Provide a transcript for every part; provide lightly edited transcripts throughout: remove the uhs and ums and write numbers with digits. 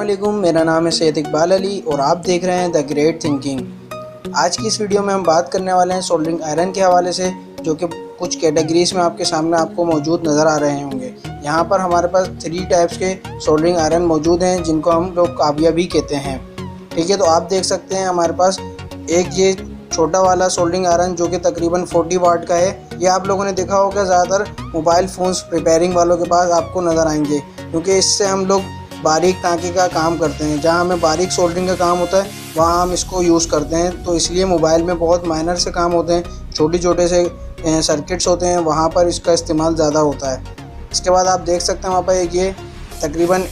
अस्सलामुअलैकुम, मेरा नाम है सैयद इकबाल अली और आप देख रहे हैं द ग्रेट थिंकिंग। आज की इस वीडियो में हम बात करने वाले हैं सोल्डरिंग आयरन के हवाले से, जो कि कुछ कैटेगरीज में आपके सामने आपको मौजूद नज़र आ रहे होंगे। यहाँ पर हमारे पास 3 टाइप्स के सोल्डरिंग आयरन मौजूद हैं, जिनको हम लोग काबिया भी कहते हैं। ठीक है, तो आप देख सकते हैं हमारे पास एक ये छोटा वाला सोल्डरिंग आयरन जो कि तकरीबन 40 वाट का है। ये आप लोगों ने देखा होगा ज़्यादातर मोबाइल फ़ोन्स रिपेयरिंग वालों के पास आपको नज़र आएंगे, क्योंकि इससे हम लोग बारीक टाँके का काम करते हैं। जहाँ हमें बारीक सोल्डरिंग का काम होता है वहाँ हम इसको यूज़ करते हैं। तो इसलिए मोबाइल में बहुत माइनर से काम होते हैं, छोटे से सर्किट्स होते हैं, वहाँ पर इसका इस्तेमाल ज़्यादा होता है। इसके बाद आप देख सकते हैं वहाँ पर एक ये तकरीबन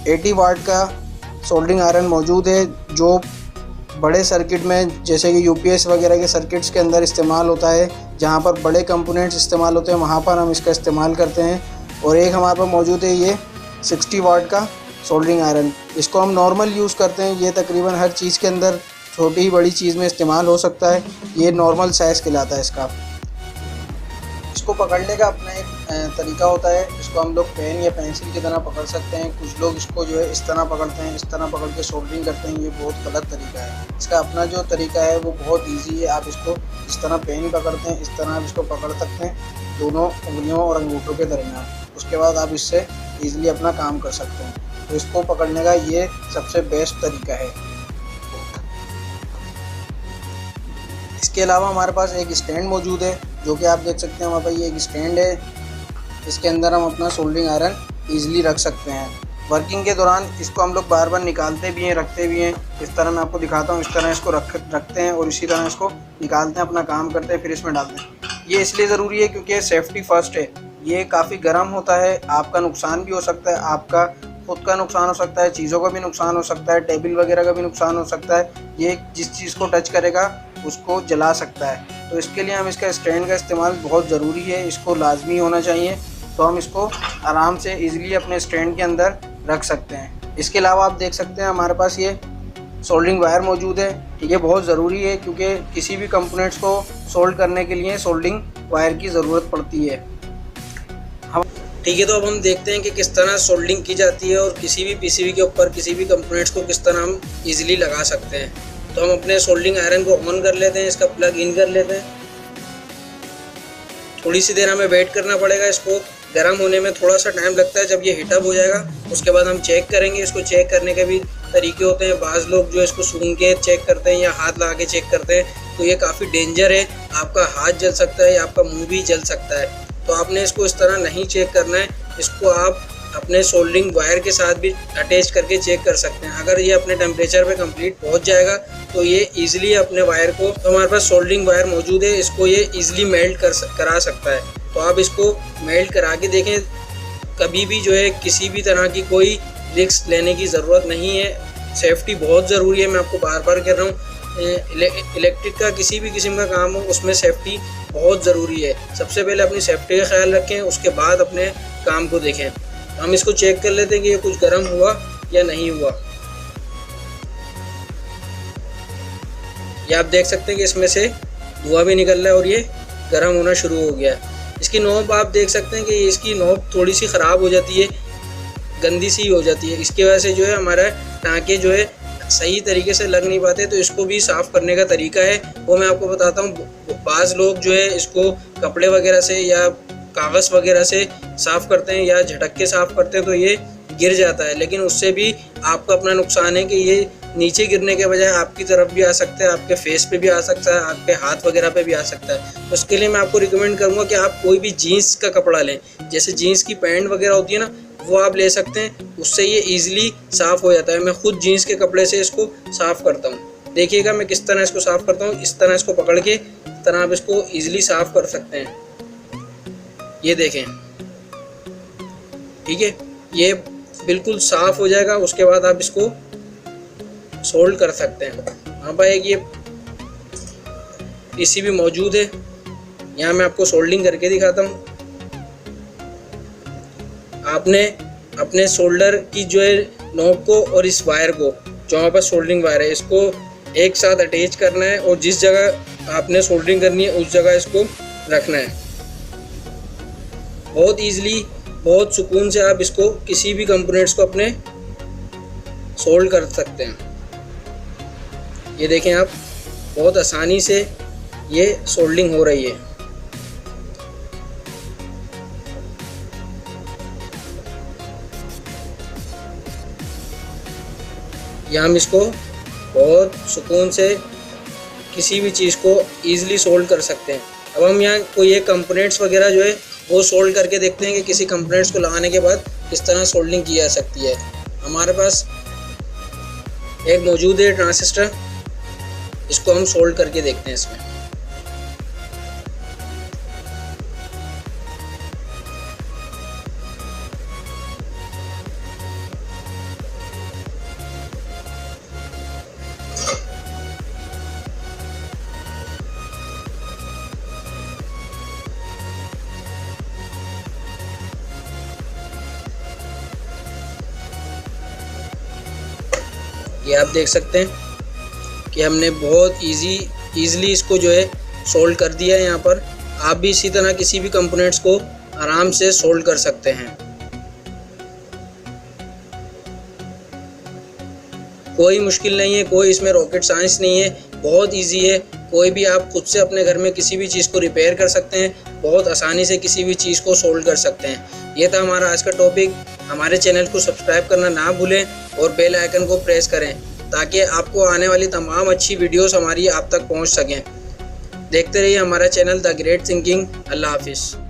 80 वाट का सोल्डरिंग आयरन मौजूद है, जो बड़े सर्किट में जैसे कि यूपीएस वगैरह के सर्किट्स के अंदर इस्तेमाल होता है। जहाँ पर बड़े कंपोनेंट्स इस्तेमाल होते हैं वहाँ पर हम इसका इस्तेमाल करते हैं। और एक हमारे पास मौजूद है ये 60 वाट का सोल्डरिंग आयरन। इसको हम नॉर्मल यूज़ करते हैं। ये तकरीबन हर चीज़ के अंदर छोटी ही बड़ी चीज़ में इस्तेमाल हो सकता है। ये नॉर्मल साइज़ कहलाता है इसका। इसको पकड़ने का अपना एक तरीका होता है। इसको हम लोग पेन या पेंसिल की तरह पकड़ सकते हैं। कुछ लोग इसको जो है इस तरह पकड़ते हैं, इस तरह पकड़ के सोल्डरिंग करते हैं। ये बहुत गलत तरीका है। इसका अपना जो तरीका है वो बहुत ईजी है। आप इसको इस तरह पेन पकड़ते हैं, इस तरह आप इसको पकड़ सकते हैं दोनों उंगलियों और अंगूठों के दरमियान। उसके बाद आप इससे ईजिली अपना काम कर सकते हैं। तो इसको पकड़ने का ये सबसे बेस्ट तरीका है। इसके अलावा हमारे पास एक स्टैंड मौजूद है, जो कि आप देख सकते हैं वहाँ पर ये एक स्टैंड है। इसके अंदर हम अपना सोल्डरिंग आयरन ईजिली रख सकते हैं। वर्किंग के दौरान इसको हम लोग बार बार निकालते भी हैं, रखते भी हैं। इस तरह मैं आपको दिखाता हूँ। इस तरह इसको रखते हैं और इसी तरह इसको निकालते हैं, अपना काम करते हैं, फिर इसमें डालते हैं। ये इसलिए ज़रूरी है क्योंकि सेफ्टी फर्स्ट है। ये काफ़ी गर्म होता है, आपका नुकसान भी हो सकता है, आपका खुद का नुकसान हो सकता है, चीज़ों का भी नुकसान हो सकता है, टेबल वगैरह का भी नुकसान हो सकता है। ये जिस चीज़ को टच करेगा उसको जला सकता है। तो इसके लिए हम इसका स्टैंड का इस्तेमाल बहुत ज़रूरी है, इसको लाजमी होना चाहिए। तो हम इसको आराम से ईज़िली अपने स्टैंड के अंदर रख सकते हैं। इसके अलावा आप देख सकते हैं हमारे पास ये सोल्डरिंग वायर मौजूद है। ये बहुत ज़रूरी है क्योंकि किसी भी कंपोनेंट्स को सोल्ड करने के लिए सोल्डरिंग वायर की ज़रूरत पड़ती है। ठीक है, तो अब हम देखते हैं कि किस तरह सोल्डरिंग की जाती है और किसी भी पीसीबी के ऊपर किसी भी कंपोनेंट्स को किस तरह हम इजीली लगा सकते हैं। तो हम अपने सोल्डरिंग आयरन को ऑन कर लेते हैं, इसका प्लग इन कर लेते हैं। थोड़ी सी देर हमें वेट करना पड़ेगा। इसको गर्म होने में थोड़ा सा टाइम लगता है। जब ये हीटअप हो जाएगा उसके बाद हम चेक करेंगे। इसको चेक करने के भी तरीके होते हैं। बाज़ लोग जो इसको सूंघ के चेक करते हैं या हाथ लगा के चेक करते हैं, तो ये काफ़ी डेंजर है। आपका हाथ जल सकता है या आपका मुँह भी जल सकता है। तो आपने इसको इस तरह नहीं चेक करना है। इसको आप अपने सोल्डरिंग वायर के साथ भी अटैच करके चेक कर सकते हैं। अगर ये अपने टेम्परेचर पे कंप्लीट पहुंच जाएगा तो ये इजीली अपने वायर को, तो हमारे पास सोल्डरिंग वायर मौजूद है, इसको ये इजीली मेल्ट करा सकता है। तो आप इसको मेल्ट करा के देखें। कभी भी जो है किसी भी तरह की कोई रिस्क लेने की ज़रूरत नहीं है। सेफ्टी बहुत ज़रूरी है, मैं आपको बार बार कह रहा हूँ। इलेक्ट्रिक का किसी भी किस्म का काम हो उसमें सेफ्टी बहुत ज़रूरी है। सबसे पहले अपनी सेफ्टी का ख्याल रखें, उसके बाद अपने काम को देखें। हम इसको चेक कर लेते हैं कि ये कुछ गर्म हुआ या नहीं हुआ। ये आप देख सकते हैं कि इसमें से धुआं भी निकल रहा है और ये गर्म होना शुरू हो गया है। इसकी नोब आप देख सकते हैं कि इसकी नोब थोड़ी सी ख़राब हो जाती है, गंदी सी हो जाती है। इसकी वजह से जो है हमारा टाँके जो है सही तरीके से लग नहीं पाते। तो इसको भी साफ़ करने का तरीका है, वो मैं आपको बताता हूँ। बाज़ लोग जो है इसको कपड़े वगैरह से या कागज़ वगैरह से साफ़ करते हैं या झटक के साफ़ करते हैं, तो ये गिर जाता है। लेकिन उससे भी आपका अपना नुकसान है कि ये नीचे गिरने के बजाय आपकी तरफ भी आ सकता है, आपके फेस पे भी आ सकता है, आपके हाथ वगैरह पे भी आ सकता है। तो उसके लिए मैं आपको रिकमेंड करूँगा कि आप कोई भी जीन्स का कपड़ा लें, जैसे जीन्स की पैंट वगैरह होती है ना, वो आप ले सकते हैं। उससे ये ईज़िली साफ़ हो जाता है। मैं खुद जीन्स के कपड़े से इसको साफ़ करता हूँ। देखिएगा मैं किस तरह इसको साफ़ करता हूँ। इस तरह इसको पकड़ के इस तरह आप इसको ईज़िली साफ़ कर सकते हैं। ये देखें, ठीक है, ये बिल्कुल साफ़ हो जाएगा। उसके बाद आप इसको सोल्ड कर सकते हैं। हाँ भाई, एक ये पीसीबी मौजूद है, यहाँ मैं आपको सोल्डिंग करके दिखाता हूँ। आपने अपने सोल्डर की जो है नोब को और इस वायर को, जो हमारे पास सोल्डरिंग वायर है, इसको एक साथ अटैच करना है और जिस जगह आपने सोल्डरिंग करनी है उस जगह इसको रखना है। बहुत ईजिली, बहुत सुकून से आप इसको किसी भी कंपोनेंट्स को अपने सोल्ड कर सकते हैं। ये देखें आप, बहुत आसानी से ये सोल्डिंग हो रही है। या हम इसको बहुत सुकून से किसी भी चीज़ को ईज़िली सोल्ड कर सकते हैं। अब हम यहाँ कोई एक कंपोनेंट्स वगैरह जो है वो सोल्ड करके देखते हैं कि किसी कंपोनेंट्स को लगाने के बाद किस तरह सोल्डिंग की जा सकती है। हमारे पास एक मौजूद है ट्रांजिस्टर, इसको हम सोल्ड करके देखते हैं इसमें। ये आप देख सकते हैं कि हमने बहुत ईज़िली इसको जो है सोल्ड कर दिया है। यहाँ पर आप भी इसी तरह किसी भी कंपोनेंट्स को आराम से सोल्ड कर सकते हैं। कोई मुश्किल नहीं है, कोई इसमें रॉकेट साइंस नहीं है, बहुत इजी है। कोई भी आप खुद से अपने घर में किसी भी चीज़ को रिपेयर कर सकते हैं, बहुत आसानी से किसी भी चीज़ को सोल्ड कर सकते हैं। ये था हमारा आज का टॉपिक। हमारे चैनल को सब्सक्राइब करना ना भूलें और बेल आइकन को प्रेस करें ताकि आपको आने वाली तमाम अच्छी वीडियोस हमारी आप तक पहुंच सकें। देखते रहिए हमारा चैनल द ग्रेट थिंकिंग। अल्लाह हाफिज़।